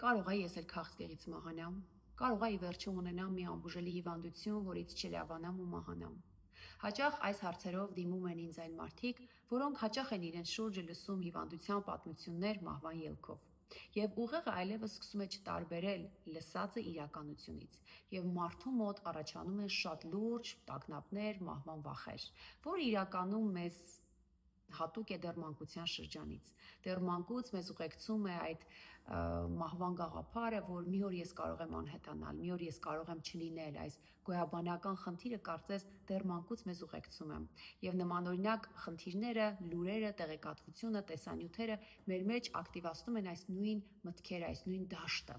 Կարող է ես էլ քաղցկեղից մահանամ, կարող է ի վերջում ունենամ մի անբուժելի հիվանդություն, որից չլավանամ ու մահանամ։ Հաճախ այս հարցերով դիմում են ինձ այն մարդիկ, որոնք հաճախ են իրենց շուրջը լսում հիվանդության պատմություններ մահվան ելքով։ Եվ ուղեղը այլևս սկսում է չտարբերել լսածը իրականությունից, եւ մարդու մոտ առաջանում են շատ լուրջ տագնապներ, մահվան վախեր, որը իրականում մեզ հատուկ է դեռ մանկության շրջանից։ Դեռ մանկուց մեզ ուղեկցում է այդ մահվան գաղափարը, որ մի օր ես կարող եմ անհետանալ, մի օր ես կարող եմ չլինել, այս գոյաբանական խնդիրը կարծես դեռ մանկուց մեզ ուղեկցում է։ Եվ նմանօրինակ խնդիրները, լուրերը, տեղեկատվությունը, տեսանյութերը մեր մեջ ակտիվացնում են այս նույն մտքերը, այս նույն դաշտը։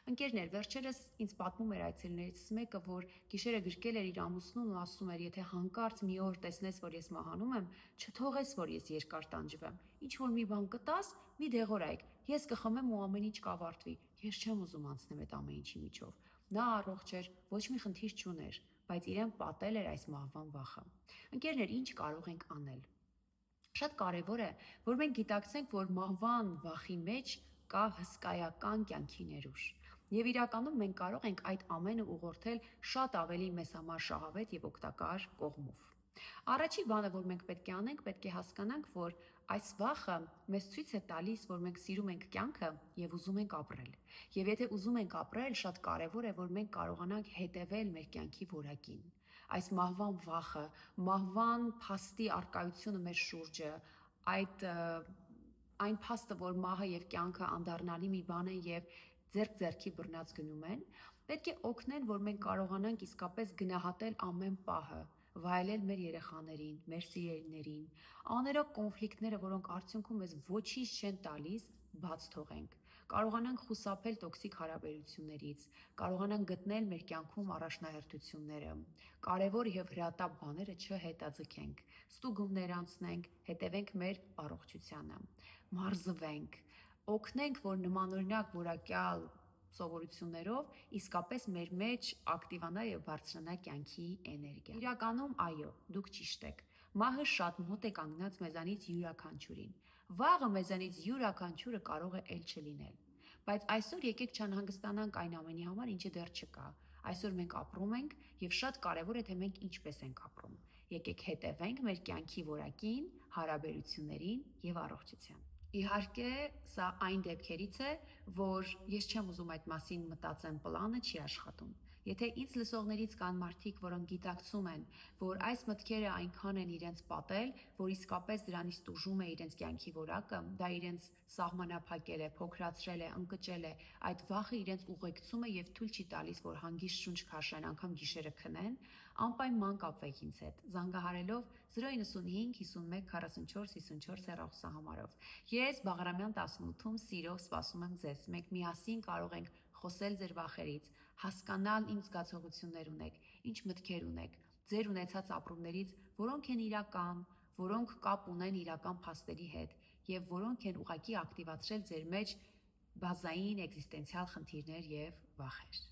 Ընկերներ, վերջերս ինձ պատմում էր այցելուներից մեկը, որ գիշերը գրկել էր իր ամուսնուն ու ասում էր, եթե հանկարծ մի օր տեսնես, որ ես մահանում եմ, չթողես, որ ես երկար տանջվեմ։ Ինչ որ մի բան կտաս, մի դեղորայք, ես կխմեմ ու ամեն ինչ կավարտվի։ Ես չեմ ուզում անցնեմ այդ ամեն ինչի միջով։ Նա առողջ էր, ոչ մի խնդիր չուներ, բայց իրեն պատել էր այս մահվան վախը։ Ընկերներ, ինչ կարող ենք անել։ Շատ կարևոր է, որ մենք գիտակցենք, որ մահվան վախի մեջ կա հսկայական կյանքի ներուժ։ Եվ իրականում մենք կարող ենք այդ ամենը ուղղորդել շատ ավելի մեզ համար շահավետ եւ օգտակար կողմով։ Առաջին բանը, որ մենք պետք է անենք, պետք է հասկանանք, որ այս վախը մեզ ցույց է տալիս, որ մենք սիրում ենք կյանքը եւ ուզում ենք ապրել։ Եվ եթե ուզում ենք ապրել, շատ կարեւոր է, որ մենք կարողանանք հետևել մեր կյանքի որակին։ Այս մահվան վախը, մահվան փաստի արկայությունը մեր շուրջը, այն փաստը, որ մահը եւ կյանքը անդառնալի մի բան են եւ ձեռք ձեռքի բռնած գնում են, պետք է օգնեն, որ մենք կարողանանք իսկապես գնահատել ամեն պահը, վայելել մեր երեխաներին, մեր սիրելիներին, աներակ կոնֆլիկտները, որոնք արդյունքում մեզ ոչինչ չեն տալիս, բաց թողենք, կարողանանք խուսափել տոքսիկ հարաբերություններից, կարողանանք գտնել մեր կյանքում առաջնահերթությունները, կարևոր եւ հրատապ բաները չհետաձգենք, ստուգումներ անցնենք, հետևենք մեր առողջությանը, մարզվենք, օգնենք, որ նմանօրինակ որակյալ սովորություններով իսկապես մեր մեջ ակտիվանա եւ բարձրանա կյանքի էներգիա։ Իրականում, այո, դուք ճիշտ եք։ Մահը շատ մոտ է կանգնած մեզանից յուրաքանչյուրին։ Վաղը մեզանից յուրաքանչյուրը կարող է էլ չլինել։ Բայց այսօր եկեք չանհանգստանանք այն ամենի համար, ինչը դեռ չկա։ Այսօր մենք ապրում ենք եւ շատ կարեւոր է թե մենք ինչպես ենք ապրում։ Եկեք հետևենք մեր կյանքի որակին, հարաբերություններին եւ առողջության։ Իհարկե, սա այն դեպքերից է, որ ես չեմ ուզում այդ մասին մտածեմ, պլանը չի աշխատում։ Եթե ինձ լսողներից կան մարդիկ, որոնք գիտակցում են, որ այս մտքերը այնքան են իրենց պատել, որ իսկապես դրանից տուժում է իրենց կյանքի որակը, դա իրենց սահմանափակել է, փոքրացրել է, ընկճել է, այդ վախը իրենց ուղեկցում է եւ թույլ չի տալիս, որ հանգիստ շունչ քաշեն, անգամ գիշերը քնեն, անպայման կապվեք ինձ հետ, զանգահարելով 095 51 44 54 հեռախոսահամարով։ Ես Բաղրամյան 18-ում սիրով սպասում եմ ձեզ։ Մենք միասին կարող ենք խոսել ձեր վախերից, հասկանալ ինչ զգացողություններ ունեք, ինչ մտքեր ունեք, ձեր ունեցած ապրումներից, որոնք են իրական, որոնք կապ ունեն իրական փաստերի հետ եւ որոնք են ուղղակի ակտիվացրել ձեր մեջ բազային էգզիստենցիալ խնդիրներ եւ վախեր։